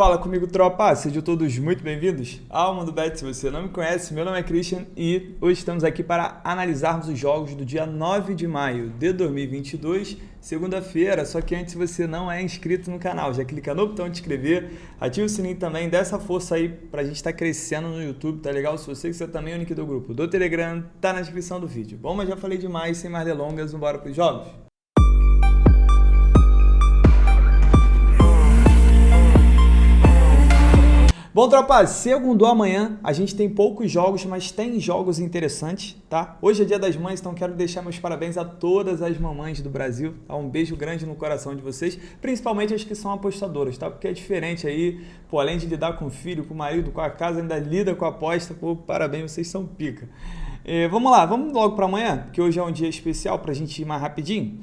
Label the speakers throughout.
Speaker 1: Fala comigo, tropa! Sejam todos muito bem-vindos ao Mundo Bet. Se você não me conhece, meu nome é Christian e hoje estamos aqui para analisarmos os jogos do dia 9 de maio de 2022, segunda-feira. Só que antes, se você não é inscrito no canal, já clica no botão de inscrever, ativa o sininho também, dá essa força aí pra gente estar crescendo no YouTube, tá legal? Se você quiser também, o link do grupo do Telegram tá na descrição do vídeo. Bom, mas já falei demais, sem mais delongas, vamos para os jogos? Bom, tropa, segundo amanhã, a gente tem poucos jogos, mas tem jogos interessantes, tá? Hoje é Dia das Mães, então quero deixar meus parabéns a todas as mamães do Brasil, tá? Um beijo grande no coração de vocês, principalmente as que são apostadoras, tá? Porque é diferente aí, pô, além de lidar com o filho, com o marido, com a casa, ainda lida com a aposta, pô, parabéns, vocês são pica. Vamos lá, vamos logo para amanhã, que hoje é um dia especial pra gente ir mais rapidinho.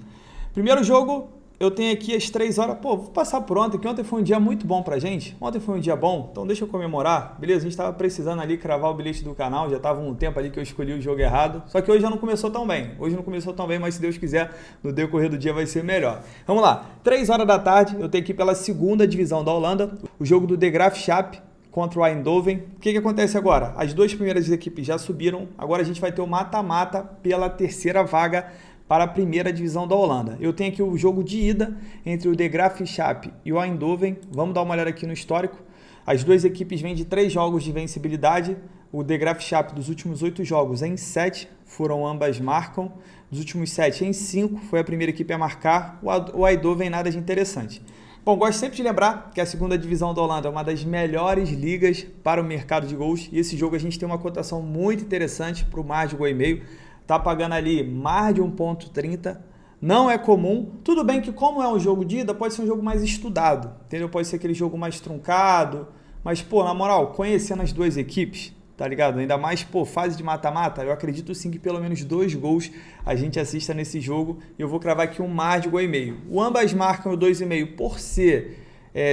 Speaker 1: Primeiro jogo... Eu tenho aqui as 3 horas, pô, vou passar por ontem, que ontem foi um dia muito bom pra gente, ontem foi um dia bom, então deixa eu comemorar, beleza? A gente tava precisando ali cravar o bilhete do canal, já tava um tempo ali que eu escolhi o jogo errado, só que hoje já não começou tão bem, mas se Deus quiser, no decorrer do dia vai ser melhor. Vamos lá, 3 horas da tarde, eu tenho aqui pela segunda divisão da Holanda, o jogo do De Graafschap contra o Eindhoven. O que acontece agora? As duas primeiras equipes já subiram, agora a gente vai ter o mata-mata pela terceira vaga para a primeira divisão da Holanda. Eu tenho aqui o jogo de ida entre o De Graafschap e o Eindhoven. Vamos dar uma olhada aqui no histórico. As duas equipes vêm de 3 jogos de vencibilidade. O De Graafschap, dos últimos 8 jogos, em 7 foram ambas marcam. Dos últimos 7, em 5 foi a primeira equipe a marcar. O Eindhoven nada de interessante. Bom, gosto sempre de lembrar que a segunda divisão da Holanda é uma das melhores ligas para o mercado de gols. E esse jogo a gente tem uma cotação muito interessante para o mais de 1,5. Tá pagando ali mais de 1,30, não é comum. Tudo bem que como é um jogo de ida, pode ser um jogo mais estudado, entendeu? Pode ser aquele jogo mais truncado, mas, pô, na moral, conhecendo as duas equipes, tá ligado? Ainda mais, pô, fase de mata-mata, eu acredito sim que pelo menos 2 gols a gente assista nesse jogo e eu vou cravar aqui um mais de 1,5. O ambas marcam o 2,5 por ser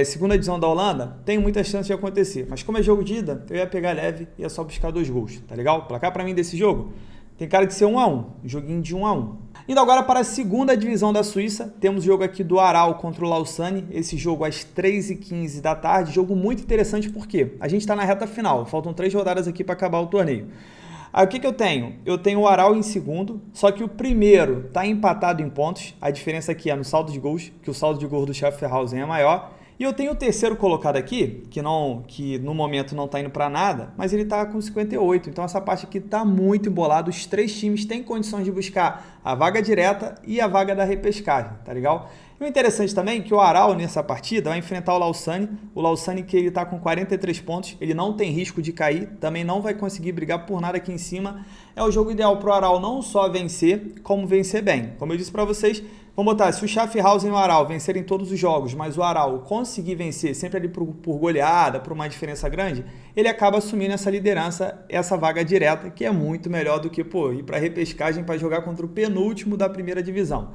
Speaker 1: segunda divisão da Holanda, tem muita chance de acontecer, mas como é jogo de ida, eu ia pegar leve e é só buscar 2 gols, tá legal? Placar pra mim desse jogo tem cara de ser 1-1, joguinho de 1-1. Indo agora para a segunda divisão da Suíça, temos o jogo aqui do Aral contra o Lausanne, esse jogo às 3h15 da tarde, jogo muito interessante porque a gente está na reta final, faltam 3 rodadas aqui para acabar o torneio. Aí o que eu tenho? Eu tenho o Aral em segundo, só que o primeiro está empatado em pontos, a diferença aqui é no saldo de gols, que o saldo de gols do Schaffhausen é maior. E eu tenho o terceiro colocado aqui, que no momento não está indo para nada, mas ele está com 58. Então essa parte aqui está muito embolada. Os 3 times têm condições de buscar a vaga direta e a vaga da repescagem, tá legal? E o interessante também é que o Aral nessa partida vai enfrentar o Lausanne que ele está com 43 pontos, ele não tem risco de cair, também não vai conseguir brigar por nada aqui em cima. É o jogo ideal para o Aral não só vencer, como vencer bem. Como eu disse para vocês, vamos botar, se o Schaffhausen e o Aral vencerem todos os jogos, mas o Aral conseguir vencer sempre ali por goleada, por uma diferença grande, ele acaba assumindo essa liderança, essa vaga direta, que é muito melhor do que ir para a repescagem para jogar contra o penúltimo da primeira divisão.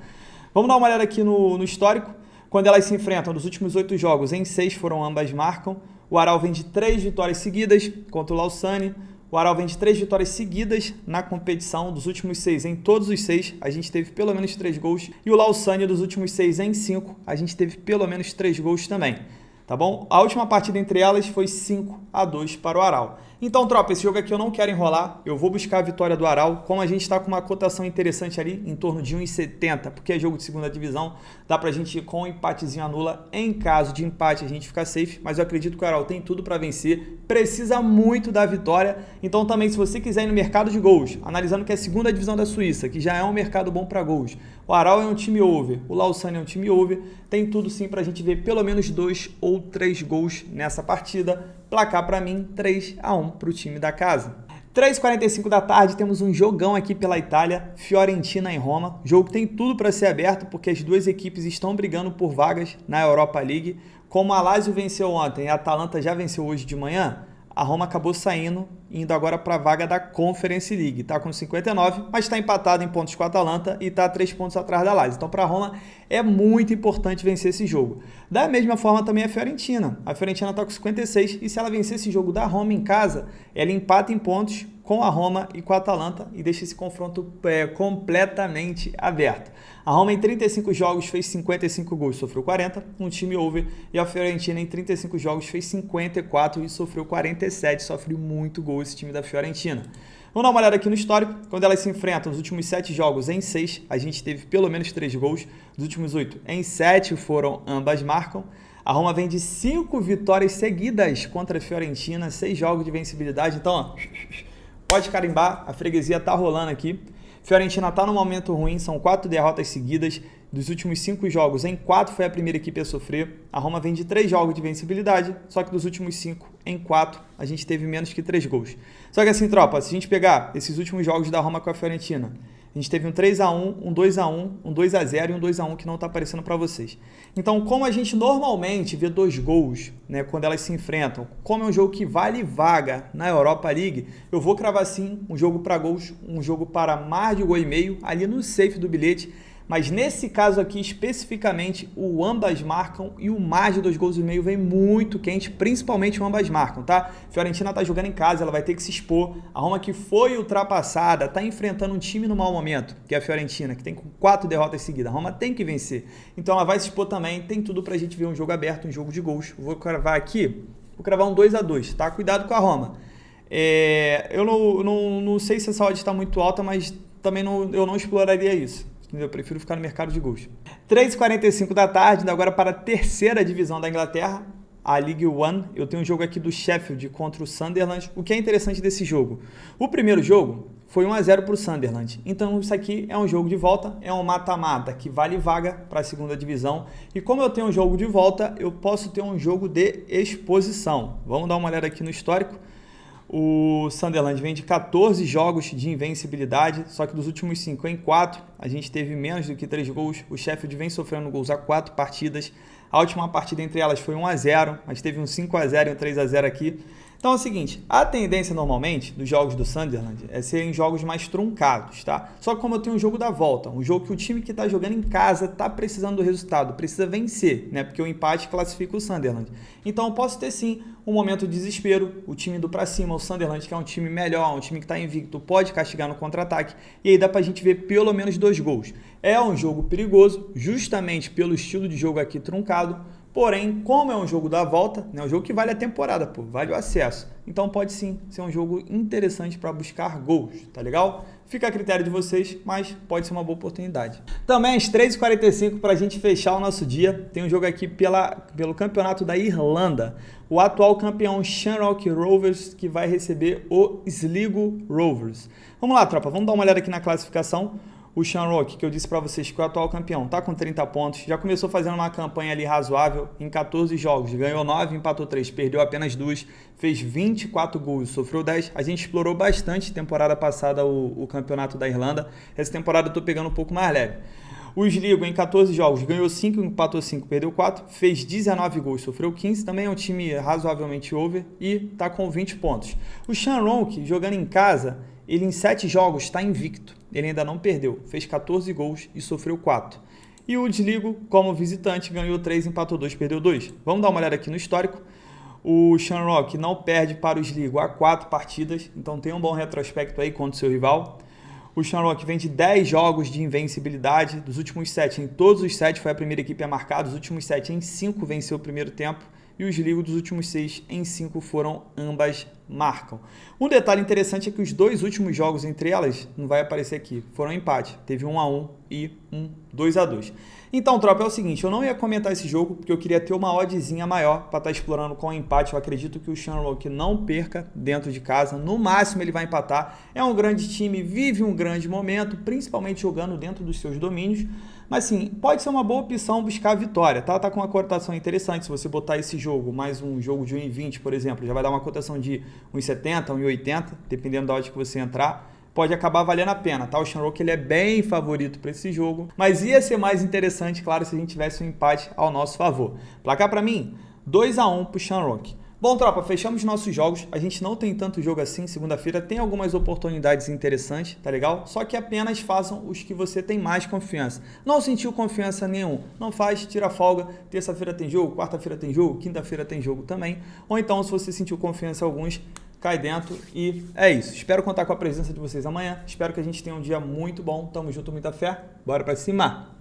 Speaker 1: Vamos dar uma olhada aqui no histórico. Quando elas se enfrentam, nos últimos 8 jogos, em 6 foram ambas marcam. O Aral vem de 3 vitórias seguidas contra o Lausanne. O Aral vem de 3 vitórias seguidas na competição, dos últimos 6, em todos os 6, a gente teve pelo menos 3 gols. E o Lausanne, dos últimos 6, em 5, a gente teve pelo menos 3 gols também. Tá bom? A última partida entre elas foi 5-2 para o Aral. Então, tropa, esse jogo aqui eu não quero enrolar, eu vou buscar a vitória do Aral, como a gente está com uma cotação interessante ali, em torno de 1,70, porque é jogo de segunda divisão, dá pra gente ir com um empatezinho anula, em caso de empate a gente fica safe, mas eu acredito que o Aral tem tudo para vencer, precisa muito da vitória, então também se você quiser ir no mercado de gols, analisando que é a segunda divisão da Suíça, que já é um mercado bom para gols, o Aral é um time over, o Lausanne é um time over, tem tudo sim pra gente ver pelo menos 2 ou 3 gols nessa partida. Placar para mim 3-1 para o time da casa. 3h45 da tarde temos um jogão aqui pela Itália, Fiorentina em Roma. O jogo tem tudo para ser aberto porque as duas equipes estão brigando por vagas na Europa League. Como a Lazio venceu ontem e a Atalanta já venceu hoje de manhã, a Roma acabou saindo, indo agora para a vaga da Conference League. Está com 59, mas está empatado em pontos com a Atalanta e está a 3 pontos atrás da Lazio. Então, para a Roma É muito importante vencer esse jogo. Da mesma forma também a Fiorentina. A Fiorentina está com 56 e se ela vencer esse jogo da Roma em casa, ela empata em pontos com a Roma e com a Atalanta e deixa esse confronto completamente aberto. A Roma em 35 jogos fez 55 gols, sofreu 40, um time over, e a Fiorentina em 35 jogos fez 54 e sofreu 47, sofre muito gol esse time da Fiorentina. Vamos dar uma olhada aqui no histórico. Quando elas se enfrentam, nos últimos 7 jogos, em 6, a gente teve pelo menos 3 gols. Dos últimos 8, em 7 ambas marcam. A Roma vem de 5 vitórias seguidas contra a Fiorentina, 6 jogos de vencibilidade. Então, ó, pode carimbar, a freguesia tá rolando aqui. Fiorentina está num momento ruim, são 4 derrotas seguidas. Dos últimos 5 jogos, em 4 foi a primeira equipe a sofrer. A Roma vem de 3 jogos de vencibilidade, só que dos últimos 5, em 4, a gente teve menos que 3 gols. Só que assim, tropa, se a gente pegar esses últimos jogos da Roma com a Fiorentina, a gente teve um 3-1, um 2-1, um 2-0 e um 2-1 que não está aparecendo para vocês. Então, como a gente normalmente vê 2 gols, né, quando elas se enfrentam, como é um jogo que vale vaga na Europa League, eu vou cravar sim um jogo para gols, um jogo para mais de 1,5 ali no safe do bilhete. Mas nesse caso aqui, especificamente, o ambas marcam e o mais de 2,5 gols vem muito quente, principalmente o ambas marcam, tá? Fiorentina tá jogando em casa, ela vai ter que se expor. A Roma, que foi ultrapassada, tá enfrentando um time no mau momento, que é a Fiorentina, que tem 4 derrotas seguidas. A Roma tem que vencer. Então ela vai se expor também, tem tudo pra gente ver um jogo aberto, um jogo de gols. Vou cravar aqui, vou cravar um 2-2, tá? Cuidado com a Roma. Eu não sei se essa odd está muito alta, mas também eu não exploraria isso. Eu prefiro ficar no mercado de gols. 3h45 da tarde, agora para a terceira divisão da Inglaterra, a League One. Eu tenho um jogo aqui do Sheffield contra o Sunderland. O que é interessante desse jogo? O primeiro jogo foi 1-0 para o Sunderland. Então isso aqui é um jogo de volta, é um mata-mata que vale vaga para a segunda divisão. E como eu tenho um jogo de volta, eu posso ter um jogo de exposição. Vamos dar uma olhada aqui no histórico. O Sunderland vem de 14 jogos de invencibilidade, só que dos últimos 5 em 4, a gente teve menos do que 3 gols. O Sheffield vem sofrendo gols a 4 partidas. A última partida entre elas foi 1-0, mas teve um 5-0 e um 3-0 aqui. Então é o seguinte, a tendência normalmente dos jogos do Sunderland é serem jogos mais truncados, tá? Só que como eu tenho um jogo da volta, um jogo que o time que está jogando em casa está precisando do resultado, precisa vencer, né? Porque o empate classifica o Sunderland. Então eu posso ter sim um momento de desespero, o time indo para cima, o Sunderland, que é um time melhor, um time que está invicto, pode castigar no contra-ataque, e aí dá pra gente ver pelo menos 2 gols. É um jogo perigoso, justamente pelo estilo de jogo aqui truncado. Porém, como é um jogo da volta, né, um jogo que vale a temporada, pô, vale o acesso. Então pode sim ser um jogo interessante para buscar gols, tá legal? Fica a critério de vocês, mas pode ser uma boa oportunidade. Também às 3h45 para a gente fechar o nosso dia, tem um jogo aqui pelo campeonato da Irlanda. O atual campeão Shamrock Rovers que vai receber o Sligo Rovers. Vamos lá, tropa, vamos dar uma olhada aqui na classificação. O Shamrock, que eu disse para vocês que é o atual campeão, está com 30 pontos, já começou fazendo uma campanha ali razoável em 14 jogos, ganhou 9, empatou 3, perdeu apenas 2, fez 24 gols, sofreu 10. A gente explorou bastante temporada passada o campeonato da Irlanda, essa temporada eu estou pegando um pouco mais leve. O Sligo em 14 jogos ganhou 5, empatou 5, perdeu 4, fez 19 gols, sofreu 15, também é um time razoavelmente over e está com 20 pontos. O Shamrock, jogando em casa, ele em 7 jogos está invicto, ele ainda não perdeu, fez 14 gols e sofreu 4. E o Sligo, como visitante, ganhou 3, empatou 2, perdeu 2. Vamos dar uma olhada aqui no histórico. O Shamrock não perde para o Sligo há 4 partidas, então tem um bom retrospecto aí contra o seu rival. O Shamrock vem de 10 jogos de invencibilidade, dos últimos 7, em todos os 7 foi a primeira equipe a marcar, dos últimos 7 em 5 venceu o primeiro tempo, e o Sligo dos últimos 6 em 5 foram ambas marcam. Um detalhe interessante é que os 2 últimos jogos entre elas, não vai aparecer aqui, foram empate, teve 1-1 e 2-2. Então, tropa, é o seguinte, eu não ia comentar esse jogo porque eu queria ter uma oddzinha maior para estar explorando com o empate. Eu acredito que o Shamrock não perca dentro de casa, no máximo ele vai empatar. É um grande time, vive um grande momento, principalmente jogando dentro dos seus domínios. Mas sim, pode ser uma boa opção buscar a vitória, tá? Tá com uma cotação interessante, se você botar esse jogo, mais um jogo de 1,20, por exemplo, já vai dar uma cotação de 1,70, 1,80, dependendo da odd que você entrar. Pode acabar valendo a pena, tá? O Shamrock ele é bem favorito para esse jogo, mas ia ser mais interessante, claro, se a gente tivesse um empate ao nosso favor. Placar para mim, 2-1 para o Shamrock. Bom, tropa, fechamos nossos jogos. A gente não tem tanto jogo assim. Segunda-feira tem algumas oportunidades interessantes, tá legal? Só que apenas façam os que você tem mais confiança. Não sentiu confiança nenhum, não faz, tira folga. Terça-feira tem jogo, quarta-feira tem jogo, quinta-feira tem jogo também. Ou então, se você sentiu confiança em alguns, cai dentro e é isso. Espero contar com a presença de vocês amanhã. Espero que a gente tenha um dia muito bom. Tamo junto, muita fé. Bora pra cima!